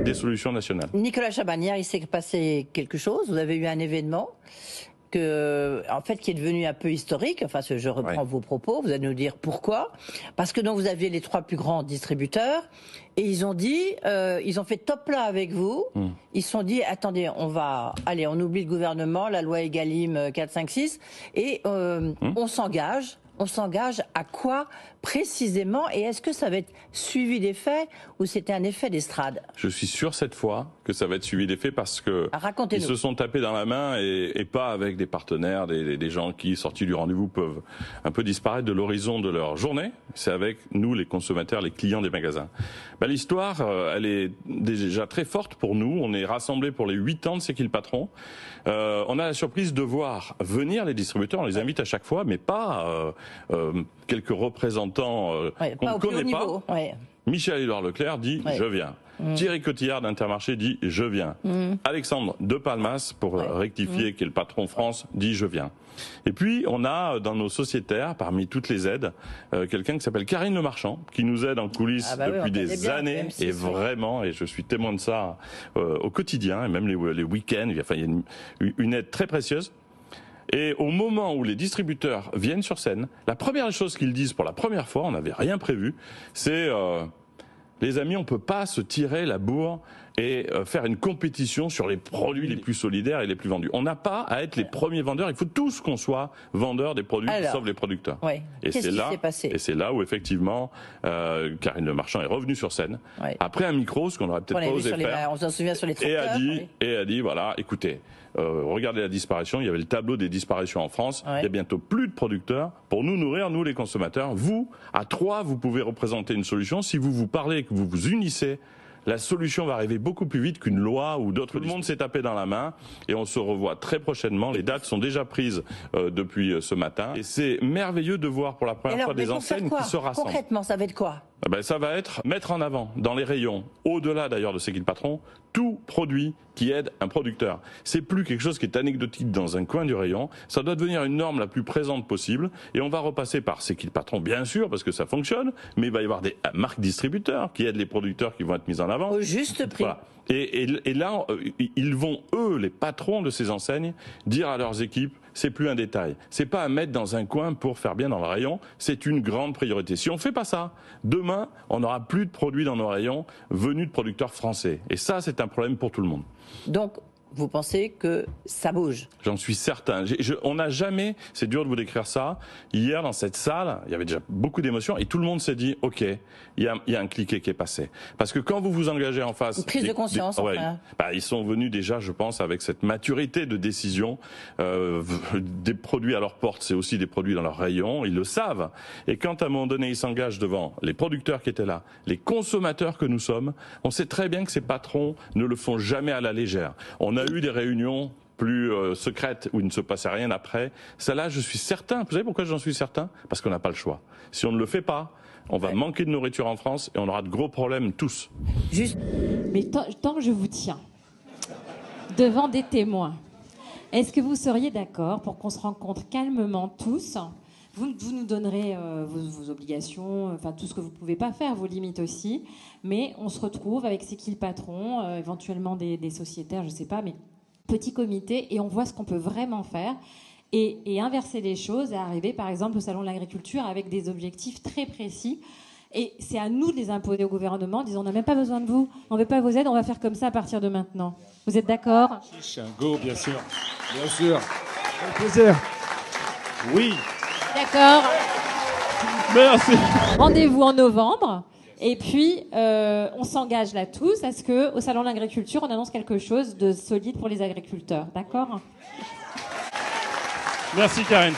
des solutions nationales. Nicolas Chaban, hier, il s'est passé quelque chose. Vous avez eu un événement qui est devenu un peu historique. Enfin, je reprends vos propos. Vous allez nous dire pourquoi. Parce que donc vous aviez les 3 plus grands distributeurs et ils ont dit, ils ont fait top là avec vous. Ils se sont dit, attendez, on oublie le gouvernement, la loi Egalim 4, 5, 6 et on s'engage. On s'engage à quoi précisément? Et est-ce que ça va être suivi des faits ou c'était un effet d'estrade? Je suis sûr cette fois que ça va être suivi des faits parce que ils se sont tapés dans la main et pas avec des partenaires, des gens qui, sortis du rendez-vous, peuvent un peu disparaître de l'horizon de leur journée. C'est avec nous, les consommateurs, les clients des magasins. L'histoire, elle est déjà très forte pour nous. On est rassemblés pour les 8 ans de C'est qui le patron. On a la surprise de voir venir les distributeurs. On les invite à chaque fois, mais pas quelques représentants qu'on ne connaît pas. Michel-Édouard Leclerc dit « je viens ». Thierry Cotillard d'Intermarché dit « je viens ». Alexandre de Palmas, pour rectifier, qui est le patron France, dit « je viens ». Et puis, on a dans nos sociétaires, parmi toutes les aides, quelqu'un qui s'appelle Karine Le Marchand, qui nous aide en coulisses depuis des années, et vraiment, et je suis témoin de ça au quotidien, et même les week-ends, enfin, il y a une aide très précieuse. Et au moment où les distributeurs viennent sur scène, la première chose qu'ils disent pour la première fois, on n'avait rien prévu, c'est les amis, on peut pas se tirer la bourre et faire une compétition sur les produits les plus solidaires et les plus vendus. On n'a pas à être les premiers vendeurs, il faut tous qu'on soit vendeurs des produits qui sauvent les producteurs. Et c'est là où effectivement Karine Le Marchand est revenue sur scène après un micro, ce qu'on aurait peut-être pas osé faire. On s'en souvient sur les tracteurs. Et a dit voilà, écoutez, regardez la disparition, il y avait le tableau des disparitions en France, il y a bientôt plus de producteurs pour nous nourrir, nous les consommateurs. Vous, à 3, vous pouvez représenter une solution. Si vous vous parlez et que vous vous unissez, la solution va arriver beaucoup plus vite qu'une loi ou d'autres. Tout le monde s'est tapé dans la main et on se revoit très prochainement. Les dates sont déjà prises depuis ce matin. Et c'est merveilleux de voir pour la première fois des enseignes qui se rassemblent. Concrètement, ça va être quoi? Ça va être mettre en avant dans les rayons, au-delà d'ailleurs de C'est qui le patron, tout produit qui aide un producteur. C'est plus quelque chose qui est anecdotique dans un coin du rayon, ça doit devenir une norme la plus présente possible et on va repasser par C'est qui le patron bien sûr parce que ça fonctionne, mais il va y avoir des marques distributeurs qui aident les producteurs qui vont être mis en avant. Au juste prix. Voilà. Et là, ils vont, eux, les patrons de ces enseignes, dire à leurs équipes, c'est plus un détail. C'est pas à mettre dans un coin pour faire bien dans le rayon, c'est une grande priorité. Si on fait pas ça, demain, on n'aura plus de produits dans nos rayons venus de producteurs français. Et ça, c'est un problème pour tout le monde. Donc, vous pensez que ça bouge? J'en suis certain. On n'a jamais, c'est dur de vous décrire ça, hier dans cette salle, il y avait déjà beaucoup d'émotions et tout le monde s'est dit, ok, il y a un cliquet qui est passé. Parce que quand vous vous engagez en face... Une prise de conscience, ils sont venus déjà, je pense, avec cette maturité de décision. Des produits à leur porte, c'est aussi des produits dans leur rayon, ils le savent. Et quand à un moment donné, ils s'engagent devant les producteurs qui étaient là, les consommateurs que nous sommes, on sait très bien que ces patrons ne le font jamais à la légère. On a eu des réunions plus secrètes où il ne se passait rien après. Celle-là, je suis certain. Vous savez pourquoi j'en suis certain? Parce qu'on n'a pas le choix. Si on ne le fait pas, on va manquer de nourriture en France et on aura de gros problèmes tous. Mais tant que je vous tiens devant des témoins, est-ce que vous seriez d'accord pour qu'on se rencontre calmement tous? Vous nous donnerez vos obligations, enfin tout ce que vous ne pouvez pas faire, vos limites aussi. Mais on se retrouve avec C'est qui le patron, éventuellement des sociétaires, je ne sais pas, mais petit comité, et on voit ce qu'on peut vraiment faire. Et inverser les choses et arriver, par exemple, au Salon de l'Agriculture avec des objectifs très précis. Et c'est à nous de les imposer au gouvernement, en disant on n'a même pas besoin de vous, on ne veut pas vos aides, on va faire comme ça à partir de maintenant. Vous êtes d'accord? C'est un go, bien sûr. Bien sûr. Avec plaisir. Oui. D'accord. Merci. Rendez-vous en novembre. Et puis, on s'engage là tous à ce qu'au Salon de l'Agriculture, on annonce quelque chose de solide pour les agriculteurs. D'accord? Merci, Karine.